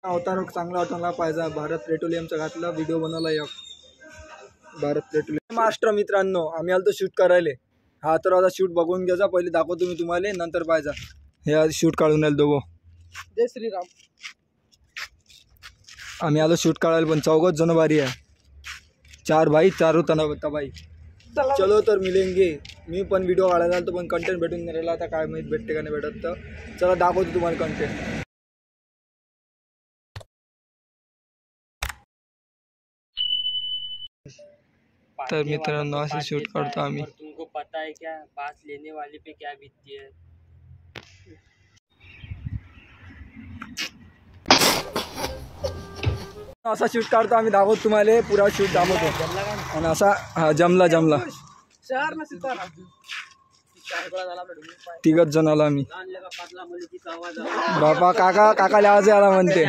अवतार चांगला वाटला पाहिजे. भारत पेट्रोलियमचा घातला व्हिडिओ बनवला एक. भारत पेट्रोलियम मास्टर मित्रांनो, आम्ही आलो शूट करायला. हा तर आता शूट बघून घ्यायचा. पहिले दाखवतो मी तुम्हाला, नंतर पाहिजे. हे शूट काढून आले दोघं. जय श्रीराम. आम्ही आलो शूट काढायला, पण चौघच जण भारी आहे. 4 भाई 4 तबाई. चलो तर मिलेंगे. मी पण व्हिडिओ काढायला आलो, पण कंटेंट भेटून नाही राहिला. आता काय माहित भेटते का नाही भेटत. तर चला दाखवतो तुम्हाला कंटेंट. तर मित्रांनो असे शूट करतो आम्ही. तुमको पता है क्या पास लेने वाले पे क्या बीतती है. असा शूट काढतो आम्ही, दाखवतो तुम्हाला. पुरा शूट दाखवतो. आणि असा जमला शहर में सितारा 3 जण आलो आम्ही. बाबा काकाला आवाज आला म्हणते.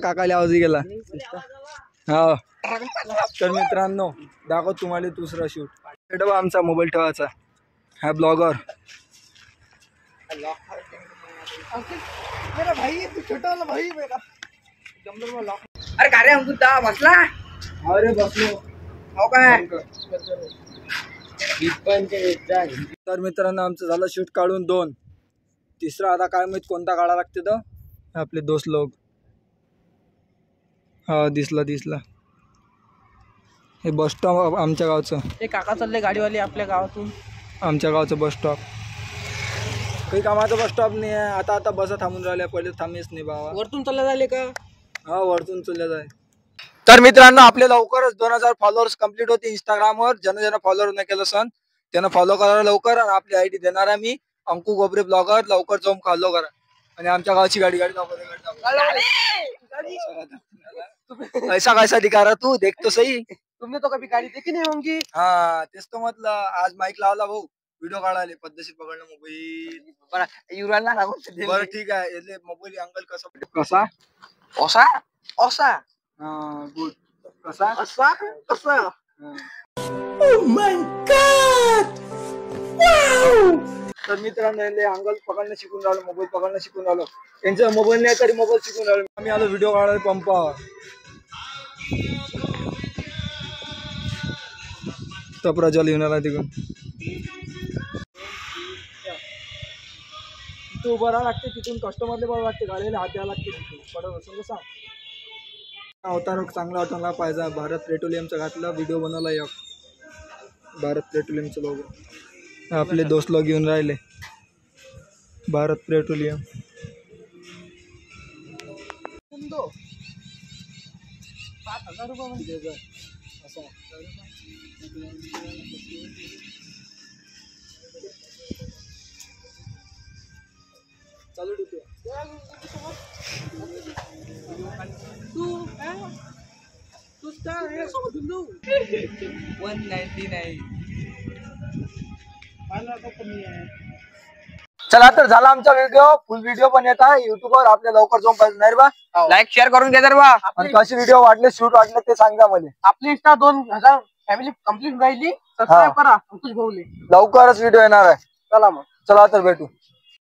काकाला आवाज गेला. हा तर मित्रांनो दाखव तुम्हाला दुसरा शूट. आमचा मोबाईल ठेवायचा. हा ब्लॉगर. भाई तू छोटा वाला भाई मेरा जमलं मला. अरे काय रे अंकुता बसला. अरे बसलो. हो काय. तर मित्रांनो आमचं झालं शूट काढून 2. तिसरा आता काय माहित कोणता काढा लागते. तर आपले दोस्त लोक. हा दिसला. हे बस स्टॉप आमच्या गावचं. ते काका चालले गाडीवाले आपल्या गावातून. आमच्या गावचं बस स्टॉप. काही कामाचं बस स्टॉप नाही आहे. आता बस थांबून राहिल्या. पहिले थांबेच नाही बाबा. वरतून चालले झाले का. हा वरतून चालले जाय. तर मित्रांनो आपले लवकरच 2000 फॉलोअर्स कंप्लीट होते इंस्टाग्रामवर. ज्यांना फॉलोअर नाही केलं सन त्यांना फॉलो करा लवकर. आणि आपली आयडी देणार आहे मी, अंकू गोबरे ब्लॉगर. लवकर जाऊन फॉलो करा. आणि आमच्या गावची गाडी ऐसा कैसा दिखा रहा तू, देख तो सही. तुमने तो कभी गाड़ी देखी नहीं होंगी. हा तेच तो म्हटलं. आज माईक लावला भाऊ व्हिडिओ काढायला. पद्धतशीर पकडणं मोबाईल. बरं ठीक आहे. मोबाईल अंकल कसा ओसा गुड. कसा असा कसा. Oh my God! Wow! तर मित्रांनो अंकल पकडणं शिकून राहिलो. मोबाईल पकडणं शिकून राहिलो. त्यांचा मोबाईल नाही तरी मोबाईल शिकून राहिलो. आम्ही आलो व्हिडिओ काढायला पंपावर. टपरा जल येऊन आला तिकडून. तिथं उभं राहा लागते. तिथून कस्टमरले बघावं लागते. गाडीला हात द्यावं लागते. तिथून पडत असेल कसं. अवतार चांगला वाटला पाहिजे. भारत पेट्रोलियमचा घातला व्हिडिओ बनवला एक. भारत पेट्रोलियमचं लोगो. आपले दोस्त लोक येऊन राहिले. भारत पेट्रोलियम. तुमको 7,000 रुपये म्हणजे असं. चालू ठेवतो. तू स्टार आहे सोबत 199. चला तर झाला आमचा व्हिडिओ. फुल व्हिडिओ पण येत आहे युट्यूबवर. आपल्या लवकर जाऊन पाहिजे नाही बा. लाईक शेअर करून घ्या बा. आणि कसे व्हिडिओ वाटले शूट वाटले ते सांगा मला. आपली इंस्टा 2000 फॅमिली कंप्लीट राहिली. सबस्क्राईब करा अंकुश भाऊले. लवकरच व्हिडिओ येणार आहे. चला मग. चला तर भेटू.